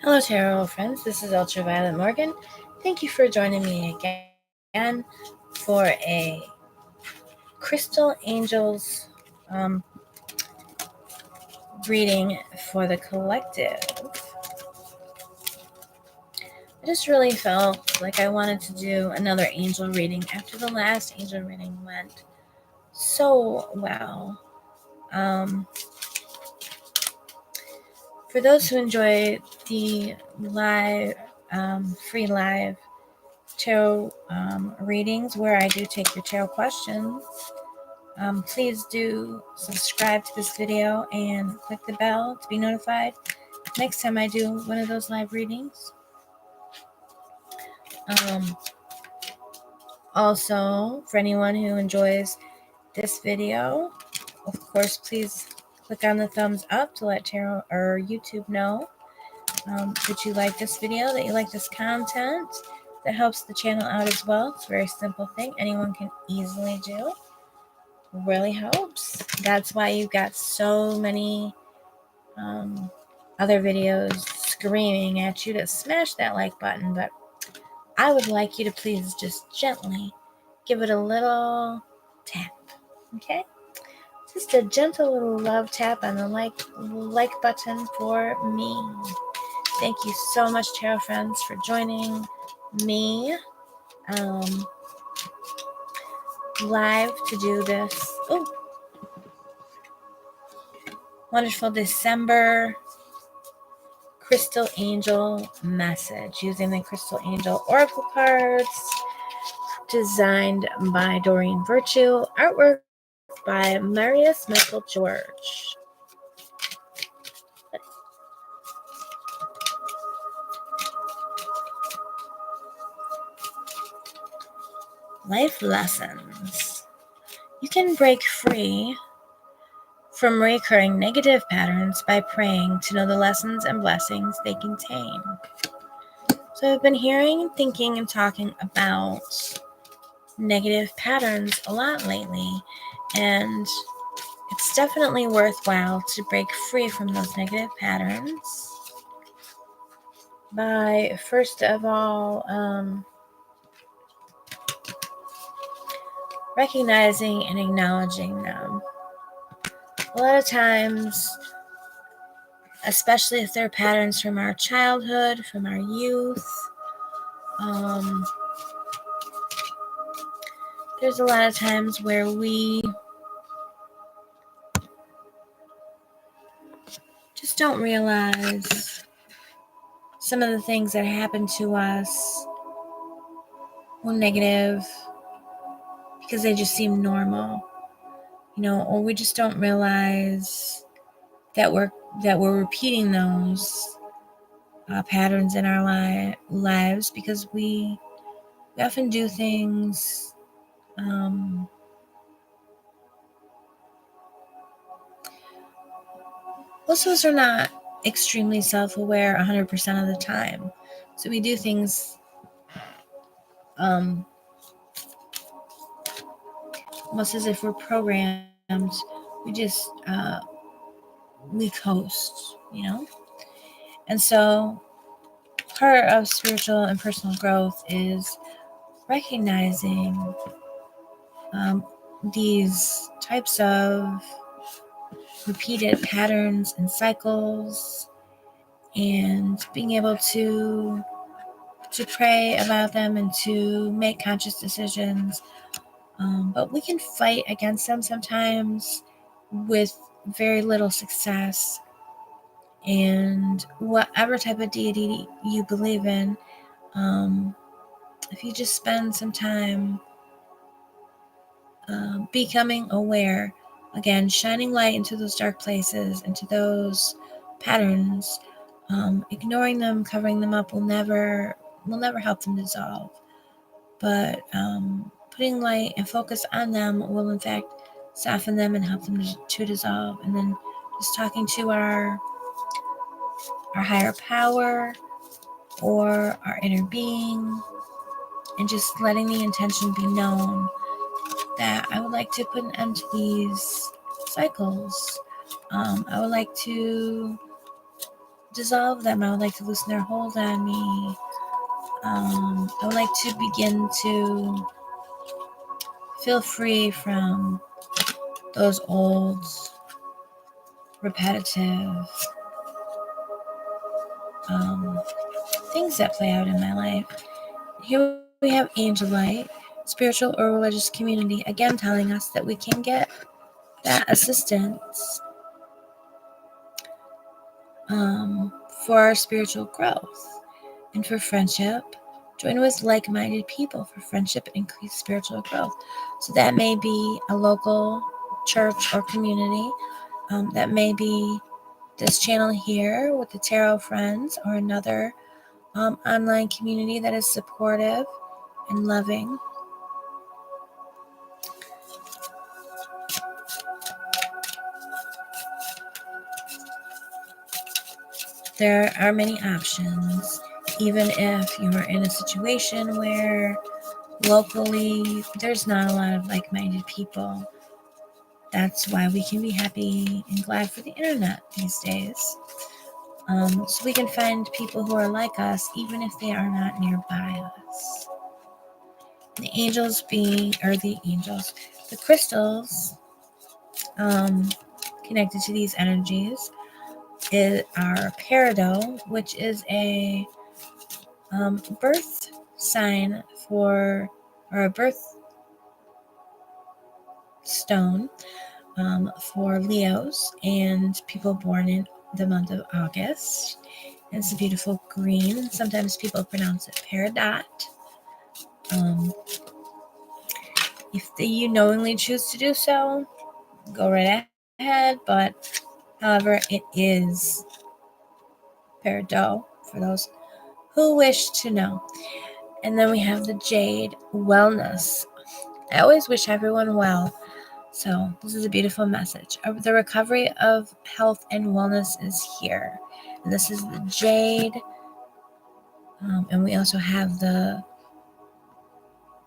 Hello, tarot friends. This is Ultraviolet Morgan. Thank you for joining me again for a Crystal Angels reading for the collective. I just really felt like I wanted to do another angel reading after the last angel reading went so well. For those who enjoy the free live tarot readings where I do take your tarot questions, please do subscribe to this video and click the bell to be notified next time I do one of those live readings. Also, for anyone who enjoys this video, of course, please click on the thumbs up to let tarot or YouTube know that you like this video, that you like this content. That helps the channel out as well. It's a very simple thing anyone can easily do. Really helps. That's why you've got so many other videos screaming at you to smash that like button, but I would like you to please just gently give it a little tap, okay? Just a gentle little love tap on the like button for me. Thank you so much, tarot friends, for joining me live to do this wonderful December Crystal Angel message using the Crystal Angel Oracle cards designed by Doreen Virtue, artwork by Marius Michael George. Life lessons. You can break free from recurring negative patterns by praying to know the lessons and blessings they contain. So I've been hearing, thinking, and talking about negative patterns a lot lately, and it's definitely worthwhile to break free from those negative patterns by, first of all, recognizing and acknowledging them. A lot of times, especially if they're patterns from our childhood, from our youth, there's a lot of times where we just don't realize some of the things that happen to us were negative because they just seem normal, or we just don't realize that we're repeating those patterns in our lives because we often do things most of us are not extremely self-aware 100% of the time, so we do things almost as if we're programmed. We just we coast, and so part of spiritual and personal growth is recognizing these types of repeated patterns and cycles and being able to pray about them and to make conscious decisions. But we can fight against them sometimes with very little success. And whatever type of deity you believe in, if you just spend some time becoming aware, again, shining light into those dark places, into those patterns, ignoring them, covering them up will never help them dissolve. But putting light and focus on them will, in fact, soften them and help them to dissolve. And then just talking to our higher power or our inner being, and just letting the intention be known that I would like to put an end to these cycles. I would like to dissolve them. I would like to loosen their hold on me. I would like to begin to feel free from those old, repetitive things that play out in my life. Here we have angel light, spiritual or religious community, again telling us that we can get that assistance for our spiritual growth and for friendship. Join with like-minded people for friendship and increased spiritual growth. So that may be a local church or community. That may be this channel here with the Tarot Friends, or another online community that is supportive and loving. There are many options, even if you are in a situation where locally there's not a lot of like-minded people. That's why we can be happy and glad for the internet these days. So we can find people who are like us, even if they are not nearby us. The crystals connected to these energies are peridot, which is a birth sign or a birth stone for Leos and people born in the month of August. It's a beautiful green. Sometimes people pronounce it peridot. If you knowingly choose to do so, go right ahead. But however, it is peridot for those who wish to know. And then we have the jade, wellness. I always wish everyone well. So this is a beautiful message. The recovery of health and wellness is here. And this is the jade. And we also have the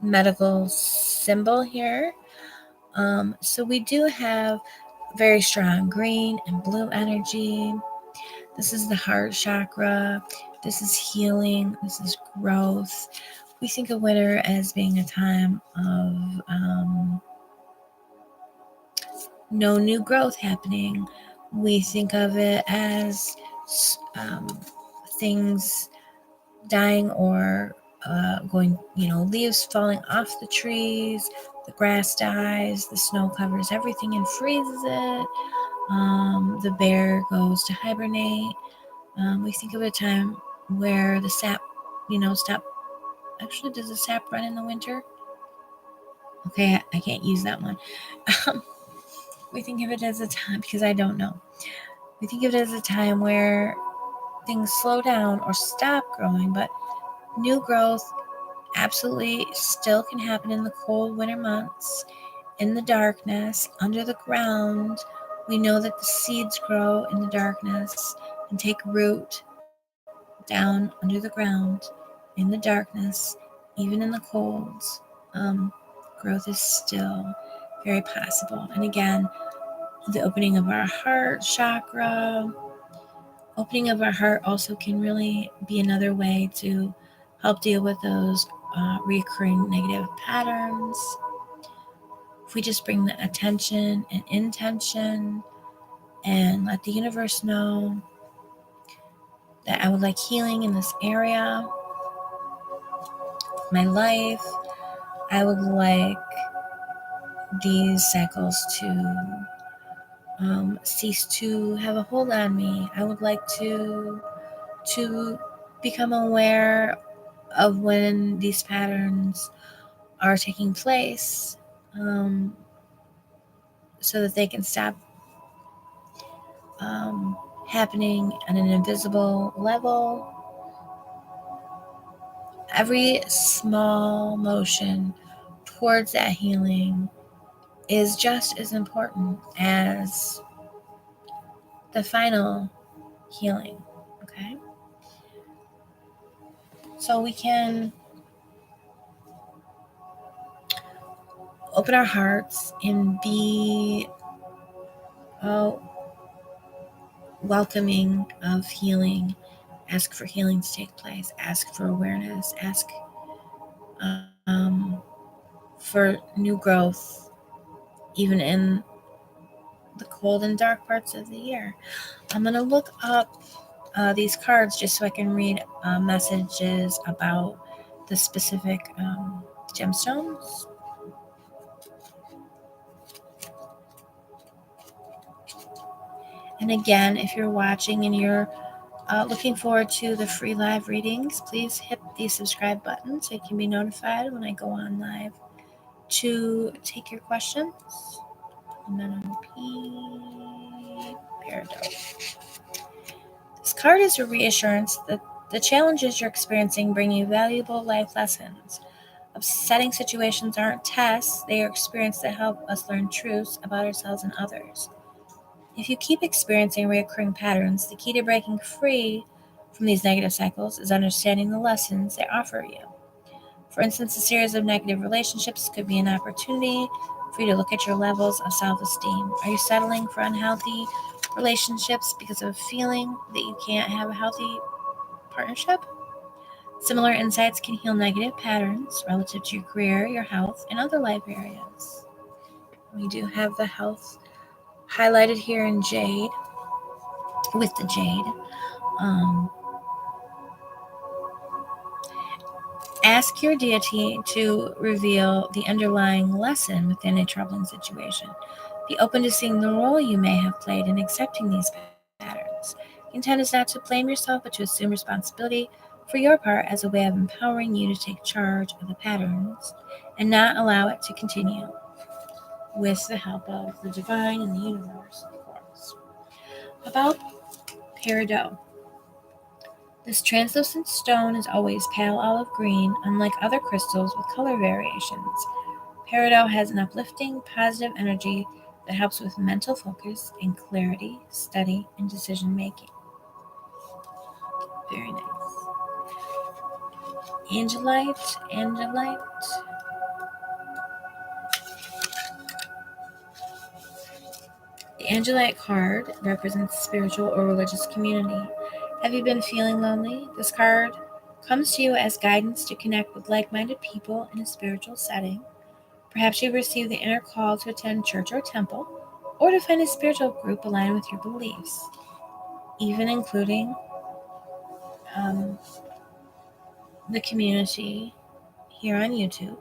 medical symbol here. So we do have very strong green and blue energy. This is the heart chakra. This is healing. This is growth. We think of winter as being a time of no new growth happening. We think of it as things dying or going, leaves falling off the trees, the grass dies, the snow covers everything and freezes it, the bear goes to hibernate. We think of a time where the sap, stop. Actually, does the sap run in the winter? Okay, I can't use that one. We think of it as a time, because I don't know. We think of it as a time where things slow down or stop growing, but new growth absolutely still can happen in the cold winter months, in the darkness, under the ground. We know that the seeds grow in the darkness and take root down under the ground, in the darkness, even in the cold. Growth is still very possible. And again, the opening of our heart chakra. Opening of our heart also can really be another way to help deal with those recurring negative patterns. If we just bring the attention and intention and let the universe know that I would like healing in this area, my life, I would like these cycles to cease to have a hold on me. I would like to become aware of when these patterns are taking place, so that they can stop happening at an invisible level. Every small motion towards that healing is just as important as the final healing. Okay? So we can open our hearts and be welcoming of healing. Ask for healing to take place. Ask for awareness. Ask um, for new growth, even in the cold and dark parts of the year. I'm going to look up these cards just so I can read messages about the specific gemstones. And again, if you're watching and you're looking forward to the free live readings, please hit the subscribe button so you can be notified when I go on live to take your questions. Peridot. This card is a reassurance that the challenges you're experiencing bring you valuable life lessons. Upsetting situations aren't tests, they are experiences that help us learn truths about ourselves and others. If you keep experiencing recurring patterns, the key to breaking free from these negative cycles is understanding the lessons they offer you. For instance, a series of negative relationships could be an opportunity for you to look at your levels of self-esteem. Are you settling for unhealthy relationships because of a feeling that you can't have a healthy partnership? Similar insights can heal negative patterns relative to your career, your health, and other life areas. We do have the health highlighted here in jade, with the jade. Ask your deity to reveal the underlying lesson within a troubling situation. Be open to seeing the role you may have played in accepting these patterns. The intent is not to blame yourself, but to assume responsibility for your part as a way of empowering you to take charge of the patterns and not allow it to continue, with the help of the divine and the universe, of course. About peridot. This translucent stone is always pale olive green, unlike other crystals with color variations. Peridot has an uplifting, positive energy that helps with mental focus and clarity, study, and decision making. Very nice. Angelite. The Angelite card represents a spiritual or religious community. Have you been feeling lonely? This card comes to you as guidance to connect with like-minded people in a spiritual setting. Perhaps you've received the inner call to attend church or temple, or to find a spiritual group aligned with your beliefs, even including the community here on YouTube.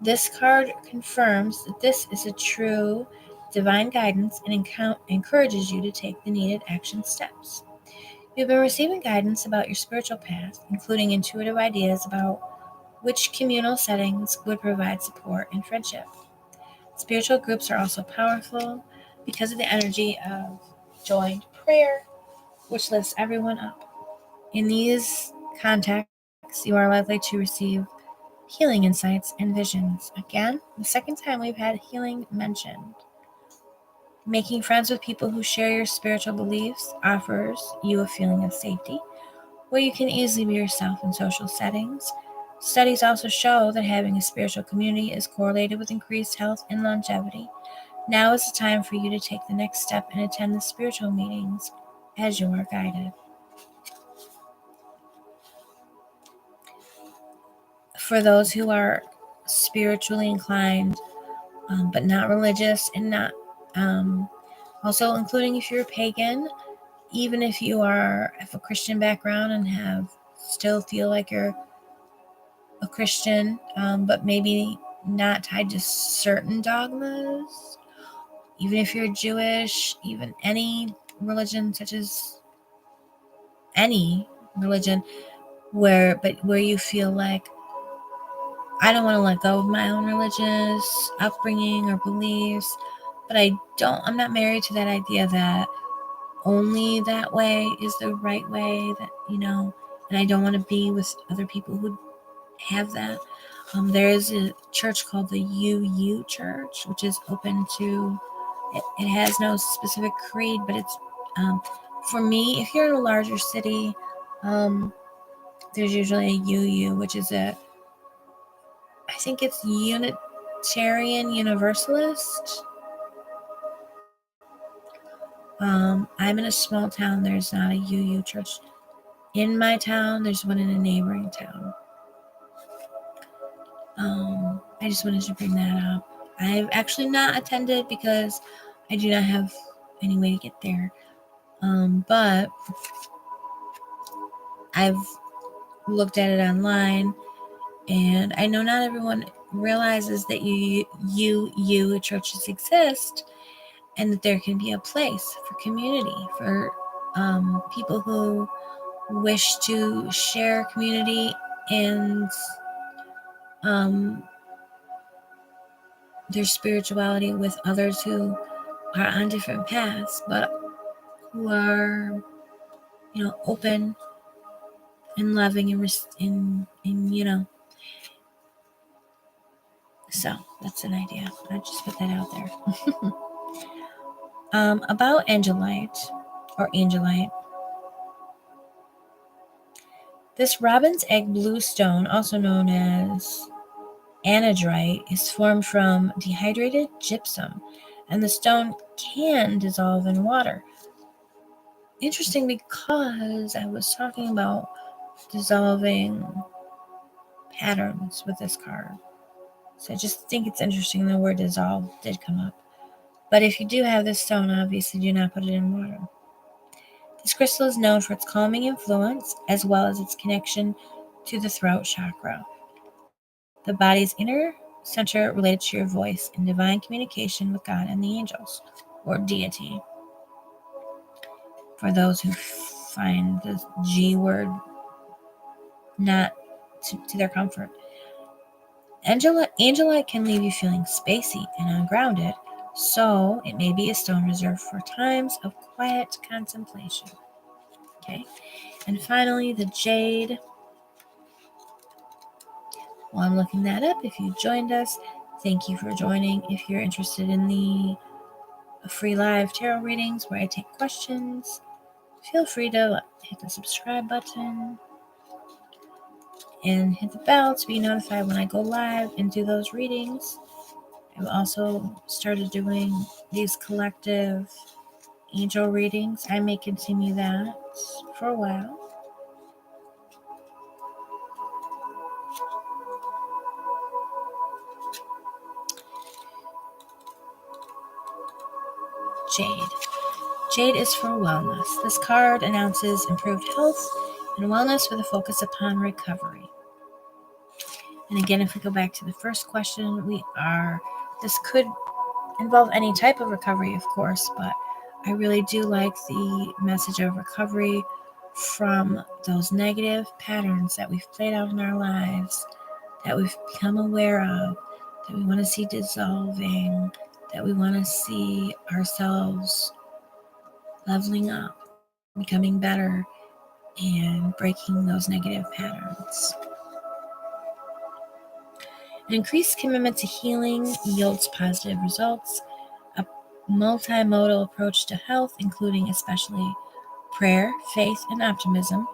This card confirms that this is a true divine guidance and encourages you to take the needed action steps. You've been receiving guidance about your spiritual path, including intuitive ideas about which communal settings would provide support and friendship. Spiritual groups are also powerful because of the energy of joined prayer, which lifts everyone up. In these contexts, you are likely to receive healing insights and visions. Again, the second time we've had healing mentioned. Making friends with people who share your spiritual beliefs offers you a feeling of safety, where you can easily be yourself in social settings. Studies also show that having a spiritual community is correlated with increased health and longevity. Now is the time for you to take the next step and attend the spiritual meetings as you are guided. For those who are spiritually inclined, but not religious, and not also including if you're a pagan, even if you have a Christian background and still feel like you're a Christian, but maybe not tied to certain dogmas, even if you're Jewish, even any religion, such as any religion, where you feel like, I don't want to let go of my own religious upbringing or beliefs, but I'm not married to that idea that only that way is the right way, and I don't want to be with other people who have that. There is a church called the UU Church, which is open to, it has no specific creed, but it's, for me, if you're in a larger city, there's usually a UU, which is I think it's Unitarian Universalist. I'm in a small town. There's not a UU church in my town. There's one in a neighboring town. I just wanted to bring that up. I've actually not attended because I do not have any way to get there. But I've looked at it online, and I know not everyone realizes that UU churches exist, and that there can be a place for community, for people who wish to share community and their spirituality with others who are on different paths, but who are, open and loving and so that's an idea. I just put that out there. About angelite. This robin's egg blue stone, also known as anhydrite, is formed from dehydrated gypsum, and the stone can dissolve in water. Interesting, because I was talking about dissolving patterns with this card. So I just think it's interesting the word dissolve did come up. But if you do have this stone, obviously do not put it in water. This crystal is known for its calming influence, as well as its connection to the throat chakra, the body's inner center related to your voice and divine communication with God and the angels, or deity. For those who find the G word not to their comfort. Angelite can leave you feeling spacey and ungrounded, so it may be a stone reserved for times of quiet contemplation. Okay, and finally, the jade. While I'm looking that up, if you joined us, thank you for joining. If you're interested in the free live tarot readings where I take questions, feel free to hit the subscribe button and hit the bell to be notified when I go live and do those readings. I've also started doing these collective angel readings. I may continue that for a while. Jade is for wellness. This card announces improved health and wellness with a focus upon recovery. And again, if we go back to the first question, this could involve any type of recovery, of course, but I really do like the message of recovery from those negative patterns that we've played out in our lives, that we've become aware of, that we want to see dissolving, that we want to see ourselves leveling up, becoming better, and breaking those negative patterns. An increased commitment to healing yields positive results. A multimodal approach to health, including especially prayer, faith, and optimism,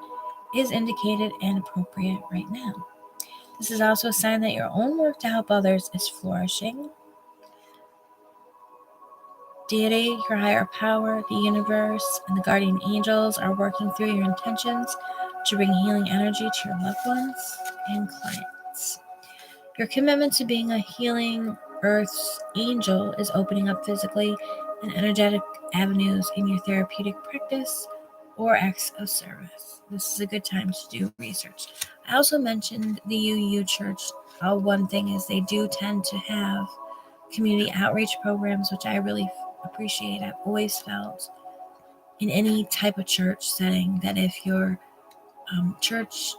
is indicated and appropriate right now. This is also a sign that your own work to help others is flourishing. Deity, your higher power, the universe, and the guardian angels are working through your intentions to bring healing energy to your loved ones and clients. Your commitment to being a healing Earth's angel is opening up physically and energetic avenues in your therapeutic practice or acts of service. This is a good time to do research. I also mentioned the UU Church. One thing is they do tend to have community outreach programs, which I really appreciate. I've always felt in any type of church setting that if your church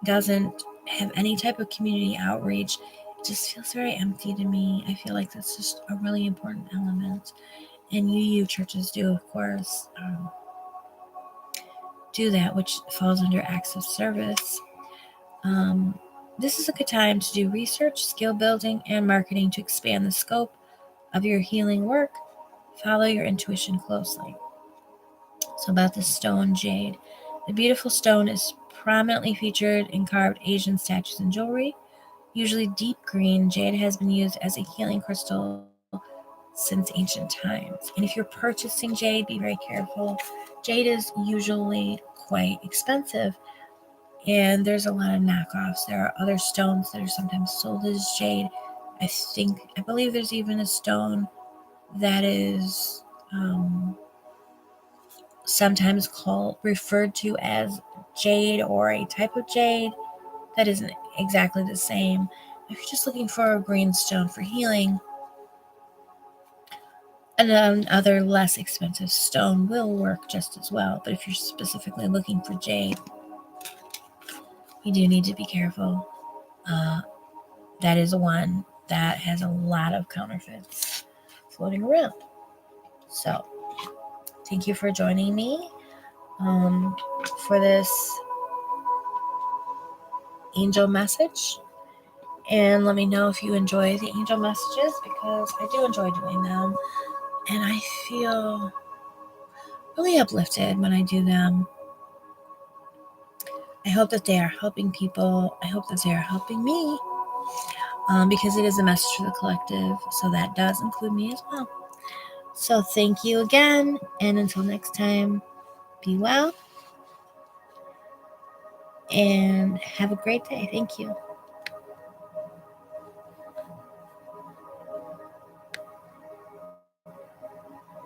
doesn't have any type of community outreach, it just feels very empty to me. I feel like that's just a really important element. And UU churches do, of course, do that, which falls under acts of service. This is a good time to do research, skill building, and marketing to expand the scope of your healing work. Follow your intuition closely. So about the stone jade. The beautiful stone is prominently featured in carved Asian statues and jewelry. Usually deep green, jade has been used as a healing crystal since ancient times. And if you're purchasing jade, be very careful. Jade is usually quite expensive, and there's a lot of knockoffs. There are other stones that are sometimes sold as jade. I believe there's even a stone that is sometimes referred to as jade, or a type of jade that isn't exactly the same. If you're just looking for a green stone for healing, another less expensive stone will work just as well. But if you're specifically looking for jade, you do need to be careful. That is one that has a lot of counterfeits floating around. So, thank you for joining me for this angel message. And let me know if you enjoy the angel messages, because I do enjoy doing them. And I feel really uplifted when I do them. I hope that they are helping people. I hope that they are helping me, because it is a message for the collective. So that does include me as well. So thank you again. And until next time, be well and have a great day. Thank you.